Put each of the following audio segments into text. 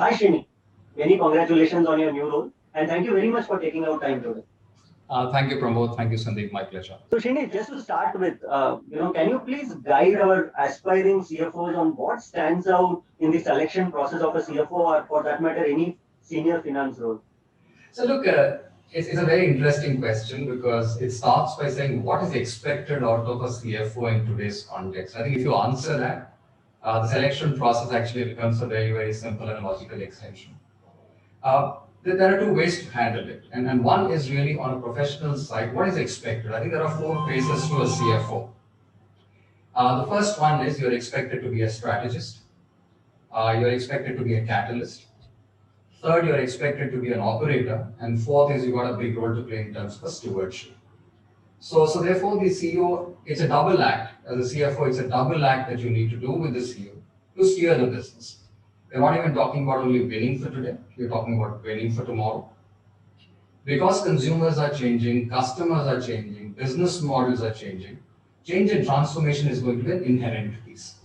Hi Srini, many congratulations on your new role and thank you very much for taking out time today. Thank you, Pramod. Thank you, Sandeep. My pleasure. So Srini, just to start with, can you please guide our aspiring CFOs on what stands out in the selection process of a CFO or for that matter any senior finance role? So, look, it's a very interesting question because it starts by saying what is expected out of a CFO in today's context. I think if you answer that, the selection process actually becomes a very, very simple and logical extension. There are two ways to handle it. And one is really on a professional side, what is expected? I think there are four phases to a CFO. The first one is you're expected to be a strategist, you're expected to be a catalyst. Third, you're expected to be an operator. And fourth is you've got a big role to play in terms of stewardship. So therefore, the CEO, it's a double act. As a CFO, it's a double act that you need to do with the CEO to steer the business. We're not even talking about only winning for today, we're talking about winning for tomorrow. Because consumers are changing, customers are changing, business models are changing, change and transformation is going to be an inherent piece.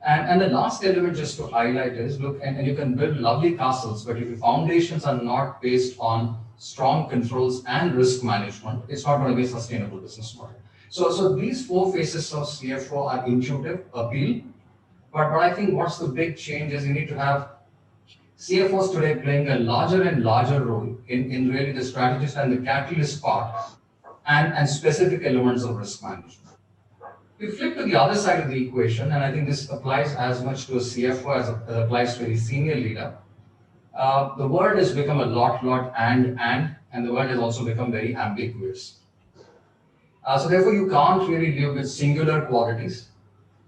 And the last element just to highlight is, look, and you can build lovely castles, but if your foundations are not based on strong controls and risk management, it's not going to be a sustainable business model. So these four phases of CFO are intuitive, appeal, but I think what's the big change is you need to have CFOs today playing a larger and larger role in really the strategist and the catalyst part and specific elements of risk management. We flip to the other side of the equation, and I think this applies as much to a CFO as it applies to a senior leader. The world has become a lot, and the world has also become very ambiguous. So therefore, you can't really live with singular qualities.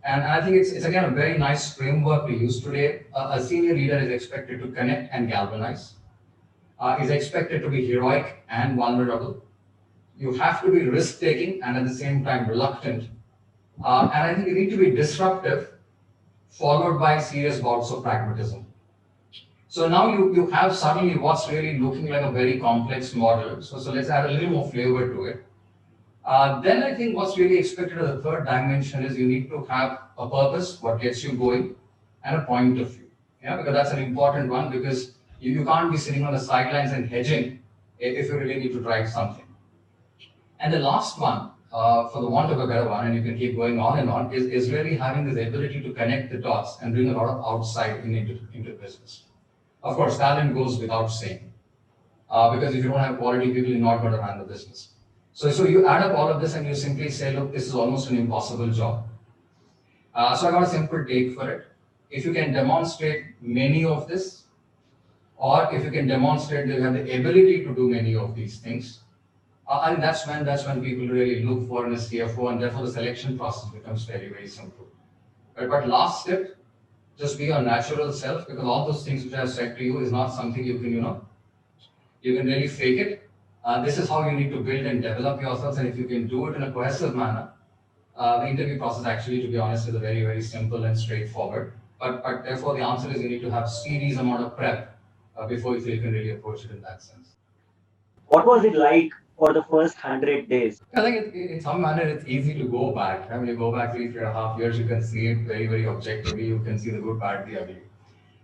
And I think it's again a very nice framework to use today. A senior leader is expected to connect and galvanize, is expected to be heroic and vulnerable. You have to be risk-taking and at the same time reluctant. And I think you need to be disruptive, followed by serious bouts of pragmatism. So now you have suddenly what's really looking like a very complex model. So let's add a little more flavor to it. Then I think what's really expected of the third dimension is you need to have a purpose, what gets you going, and a point of view. Yeah, because that's an important one because you can't be sitting on the sidelines and hedging if you really need to drive something. And the last one, for the want of a better one, and you can keep going on and on, is really having this ability to connect the dots and bring a lot of outside into business. Of course, talent goes without saying, because if you don't have quality people, you're not going to run the business. So you add up all of this and you simply say, look, this is almost an impossible job. So I got a simple take for it. If you can demonstrate many of this, or if you can demonstrate that you have the ability to do many of these things, and that's when people really look for in a CFO, and therefore the selection process becomes very, very simple. But last step, just be your natural self, because all those things which I have said to you is not something you can, you can really fake it. This is how you need to build and develop yourselves, and if you can do it in a cohesive manner, the interview process actually, to be honest, is a very, very simple and straightforward. But therefore, the answer is you need to have serious amount of prep before you feel you can really approach it in that sense. What was it like for the first 100 days? I think in some manner it's easy to go back. I mean, you go back 3.5 years, you can see it very, very objectively. You can see the good, bad, the ugly.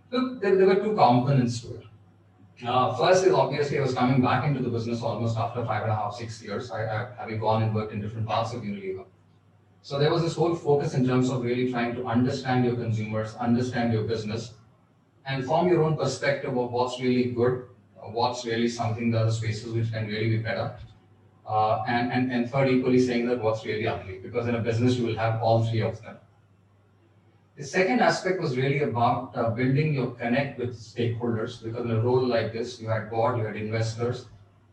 Look, there were two components to it. First is obviously I was coming back into the business almost after 5.5, 6 years. Having gone and worked in different parts of Unilever. So there was this whole focus in terms of really trying to understand your consumers, understand your business, and form your own perspective of what's really good, what's really something the other spaces which can really be better. And third, equally saying that what's really ugly, because in a business you will have all three of them. The second aspect was really about building your connect with stakeholders, because in a role like this, you had board, you had investors,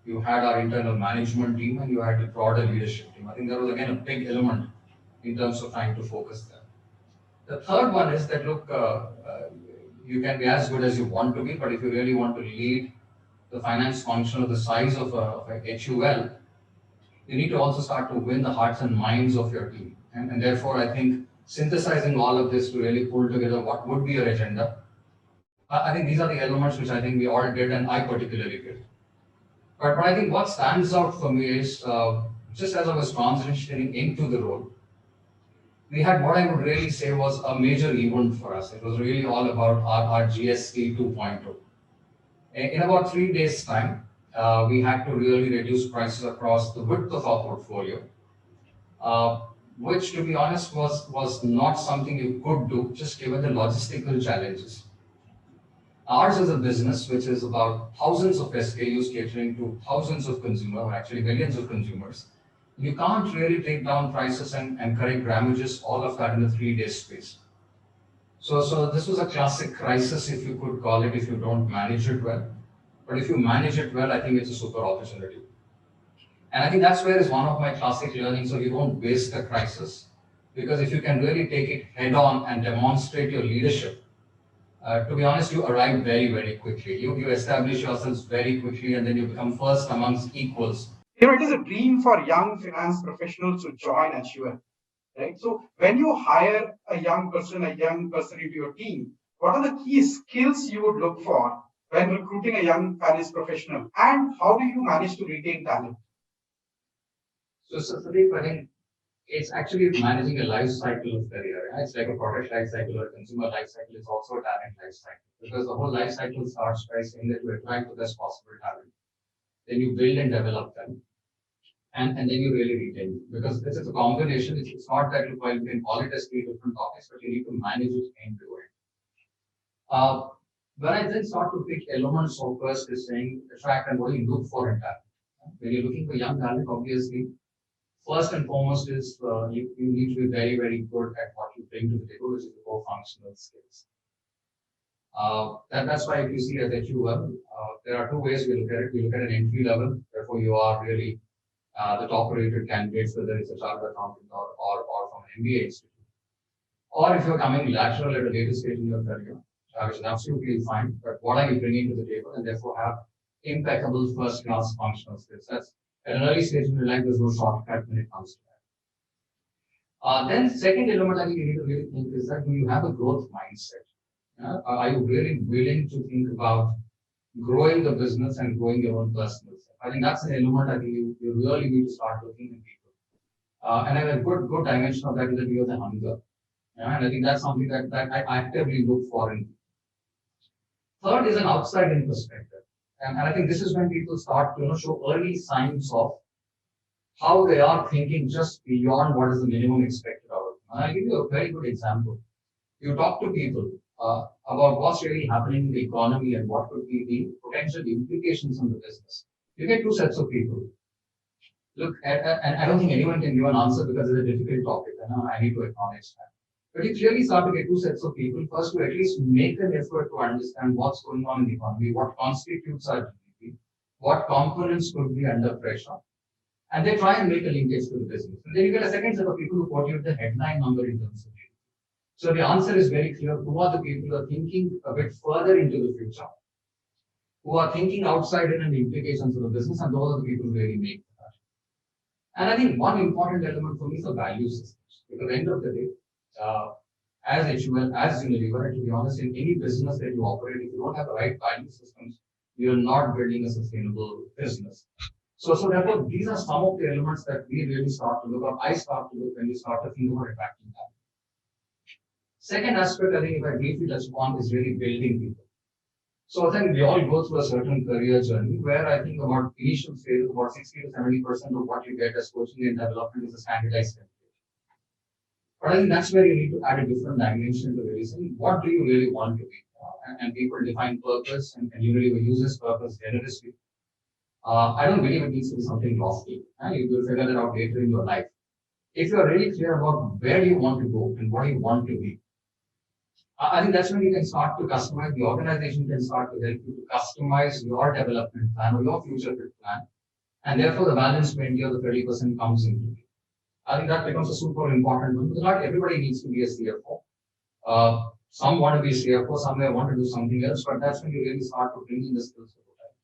you had our internal management team, and you had the broader leadership team. I think that was again a big element in terms of trying to focus there. The third one is that look, you can be as good as you want to be, but if you really want to lead the finance function of the size of a HUL, you need to also start to win the hearts and minds of your team. And therefore, I think synthesizing all of this to really pull together what would be your agenda, I think these are the elements which I think we all did, and I particularly did. But I think what stands out for me is just as I was transitioning into the role, we had what I would really say was a major event for us. It was really all about our GST 2.0. In about 3 days' time, we had to really reduce prices across the width of our portfolio, uh, which, to be honest, was not something you could do just given the logistical challenges. Ours is a business which is about thousands of SKUs catering to thousands of consumers, or actually millions of consumers. You can't really take down prices and correct damages, all of that in a 3 day space. So this was a classic crisis, if you could call it, if you don't manage it well. But if you manage it well, I think it's a super opportunity. And I think that's where is one of my classic learnings. So you don't waste a crisis, because if you can really take it head on and demonstrate your leadership, to be honest, you arrive very, very quickly. You establish yourselves very quickly, and then you become first amongst equals. It is a dream for young finance professionals to join HUL, right? So when you hire a young person into your team, what are the key skills you would look for when recruiting a young finance professional, and how do you manage to retain talent? So Sandeep, I think it's actually managing a life cycle of career. It's like a product life cycle or a consumer life cycle. It's also a talent life cycle, because the whole life cycle starts by saying that you attract the best possible talent, then you build and develop them, and then you really retain it. Because this is a combination. It's not that while you can call it as three different topics, but you need to manage it end to end. Uh, when I then start to pick elements of first is saying attract and what do you look for in talent. When you're looking for young talent, obviously, first and foremost is you need to be very, very good at what you bring to the table, which is the core functional skills. That's why if you see at HUL, there are two ways we look at it. We look at an entry level, therefore you are really the top rated candidates, whether it's a chartered accountant or from an MBA institute. Or if you're coming lateral at a later stage in your career, which is absolutely fine, but what are you bringing to the table, and therefore have impeccable first class functional skills. That's at an early stage in your life, there's no shortcut when it comes to that. Then second element I think you need to really think is that do you have a growth mindset? Are you really willing to think about growing the business and growing your own personal self? I think that's an element I think you really need to start looking at people. And a good dimension of that is that you have the hunger. And I think that's something that I actively look for in people. Third is an outside-in perspective. And I think this is when people start to show early signs of how they are thinking just beyond what is the minimum expected of them. And I'll give you a very good example. You talk to people about what's really happening in the economy and what could be the potential implications on the business. You get two sets of people. Look, and I don't think anyone can give an answer because it's a difficult topic. I need to acknowledge that. But you clearly start to get two sets of people. First, to at least make an effort to understand what's going on in the economy, what constitutes our GDP, what components could be under pressure, and they try and make a linkage to the business. And then you get a second set of people who quote you the headline number in terms of GDP. So the answer is very clear. Who are the people who are thinking a bit further into the future, who are thinking outside in and implications of the business, and those are the people who really make that. And I think one important element for me is the value systems. Because at the end of the day, as HUL, as Unilever, to be honest, in any business that you operate, if you don't have the right value systems, you're not building a sustainable business. So therefore, these are some of the elements that we really start to look at. I start to look when we start to think about attracting talent. Second aspect, I think, if I briefly touch upon, is really building people. So I think we all go through a certain career journey where I think about initial stage, about 60 to 70% of what you get as coaching and development is a standardized template. But I think that's where you need to add a different dimension to really saying, what do you really want to be? And people define purpose, and Unilever uses purpose generously. I don't believe it needs to be something lofty. You will figure that out later in your life. If you are really clear about where you want to go and what you want to be, I think that's when you can start to customize. The organization can start to help you to customize your development plan or your future plan. And therefore, the balance 20 or the 30% comes into it. I think that becomes a super important one because not everybody needs to be a CFO. Some want to be CFO, some may want to do something else, but that's when you really start to bring in the skills of the time.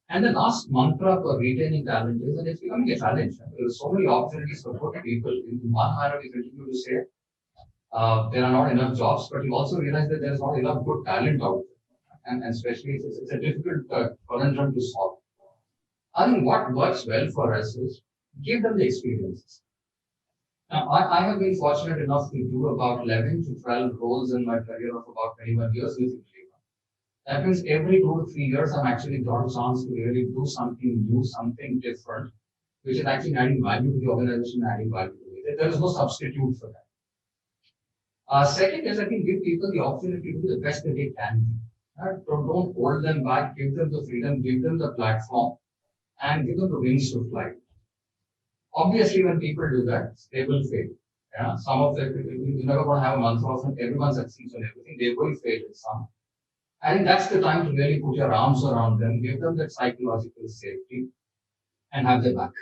And the last mantra for retaining talent is, and it's becoming a challenge. There are so many opportunities for good people. In one manner, we continue to say there are not enough jobs, but you also realize that there is not enough good talent out there. And especially, it's a difficult conundrum to solve. I think what works well for us is give them the experiences. I have been fortunate enough to do about 11 to 12 roles in my career of about 21 years with Unilever. That means every 2 to 3 years, I'm actually got a chance to really do something new, something different, which is actually adding value to the organization, adding value to it. There is no substitute for that. Second is, I think, give people the opportunity to do the best that they can be. Don't hold them back, give them the freedom, give them the platform, and give them the wings to fly. Obviously, when people do that, they will fail. Yeah, some of them, you're never going to have a month of everyone succeeds on everything. They will fail in some. I think that's the time to really put your arms around them, give them that psychological safety, and have their back.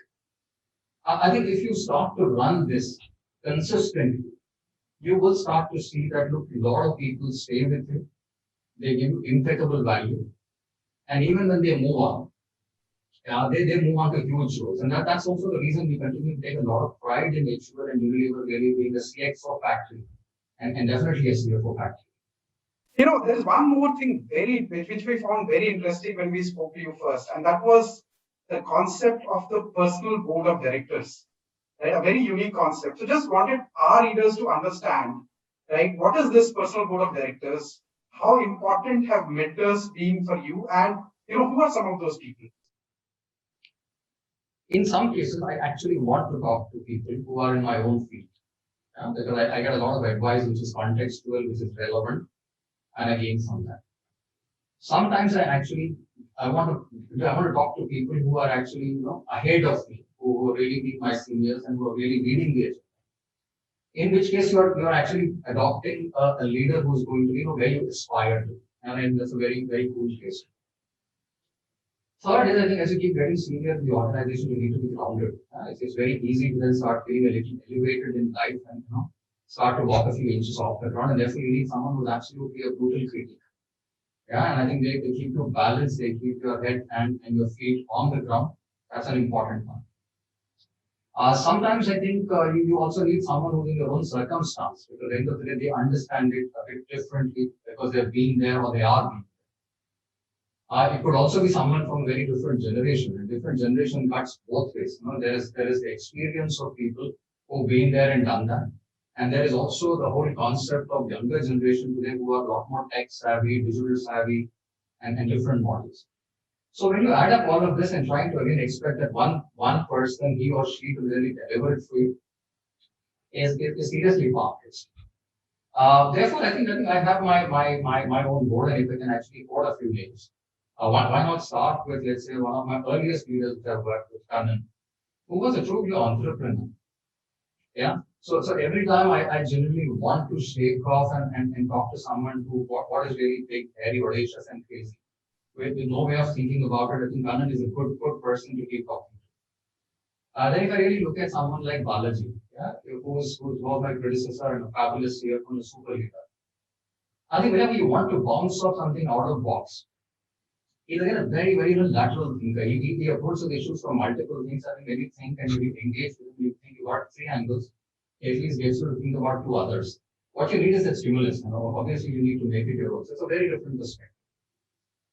I think if you start to run this consistently, you will start to see that look, a lot of people stay with you, they give you impeccable value, and even when they move on, they move on to huge roles. And that's also the reason we continue to take a lot of pride in HUL and Unilever really being a CXO factory and definitely a CFO factory. There is one more thing which we found very interesting when we spoke to you first, and that was the concept of the personal board of directors. Right, a very unique concept. So just wanted our readers to understand, right, what is this personal board of directors? How important have mentors been for you? And who are some of those people? In some cases, I actually want to talk to people who are in my own field. Because I get a lot of advice which is contextual, which is relevant, and I gain from that. Sometimes I want to talk to people who are actually ahead of me, who really be my seniors and who are really leading the agenda. In which case you're actually adopting a leader who's going to be where you aspire to, and that's a very very cool case. Third is, I think, as you keep getting senior in the organization, you need to be grounded. It's very easy to then start feeling a little elevated in life and start to walk a few inches off the ground, and therefore you need someone who's absolutely a brutal critic. Yeah, and I think they keep you balanced, they keep your head and your feet on the ground. That's an important one. Sometimes I think you also need someone who's in your own circumstance, because at the end of the day, they understand it a bit differently because they've been there or they are being there. It could also be someone from a very different generation. A different generation cuts both ways. There is the experience of people who've been there and done that. And there is also the whole concept of younger generation today who are a lot more tech savvy, digital savvy, and different models. So when you add up all of this and trying to again expect that one person, he or she, to really deliver it for you is seriously far-fetched. Therefore, I think I have my own board, and if I can actually quote a few names. Why not start with, let's say, one of my earliest leaders which I've worked with, Kannan, who was a true entrepreneur. Yeah. So every time I genuinely want to shake off and talk to someone who what is really big, hairy, audacious, and crazy, with no way of thinking about it, I think Kannan is a good person to keep talking to. Then if I really look at someone like Balaji, who's my predecessor and a fabulous CFO and a super leader, I think whenever you want to bounce off something out of box, he's again a very, very lateral thinker. He approaches the issues from multiple things. I think when you think and you engage with him, you think about 3 angles, at least gets you to think about 2 others. What you need is that stimulus. Obviously, you need to make it your own. So it's a very different perspective.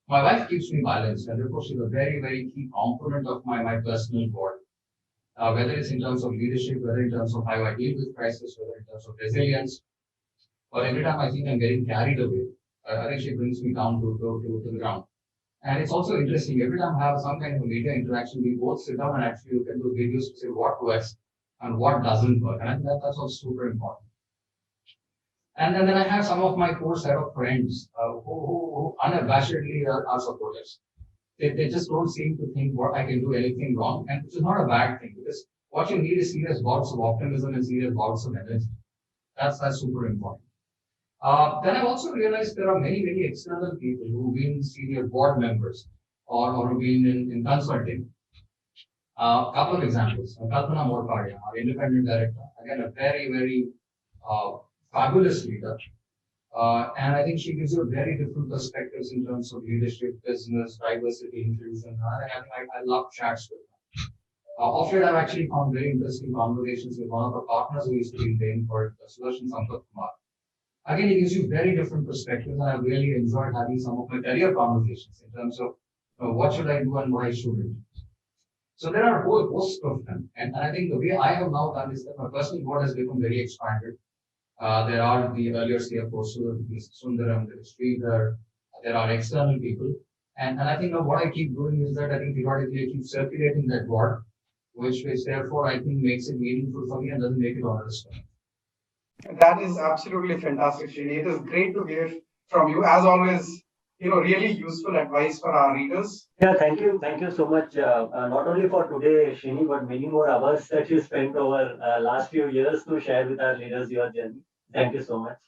My wife keeps me balanced, and therefore she's a very, very key component of my personal board. Whether it's in terms of leadership, whether in terms of how I deal with crisis, whether in terms of resilience, or every time I think I'm getting carried away, I think she brings me down to the ground. And it's also interesting, every time I have some kind of a media interaction, we both sit down and actually look at those videos to say what works and what doesn't work. And I think that's also super important. And then I have some of my core set of friends who unabashedly are supporters. They just don't seem to think what I can do anything wrong, and which is not a bad thing, because what you need is serious bouts of optimism and serious bouts of energy. That's super important. Then I've also realized there are many external people who've been senior board members or who've been in consulting. A couple of examples. Kalpana Morpadia, our independent director, again a very fabulous leader. And I think she gives you very different perspectives in terms of leadership, business, diversity, inclusion. I love chats with her. Of late, I've actually found very interesting conversations with one of the partners who used to be in for Sudarshan Sampath Kumar. Again, it gives you very different perspectives, and I've really enjoyed having some of my career conversations in terms of what should I do and what I shouldn't. So there are a whole host of them. And I think the way I have now done is that my personal board has become very expanded. There are the earlier CFOs, so Mr. Sundaram, there is Sridhar, there are external people. And I think what I keep doing is that I think periodically I keep circulating that board, which therefore I think makes it meaningful for me and doesn't make it onerous for me. That is absolutely fantastic, Srini. It is great to hear from you. As always, really useful advice for our readers. Yeah, thank you. Thank you so much. Not only for today, Srini, but many more hours that you spent over last few years to share with our readers your journey. Thank you so much.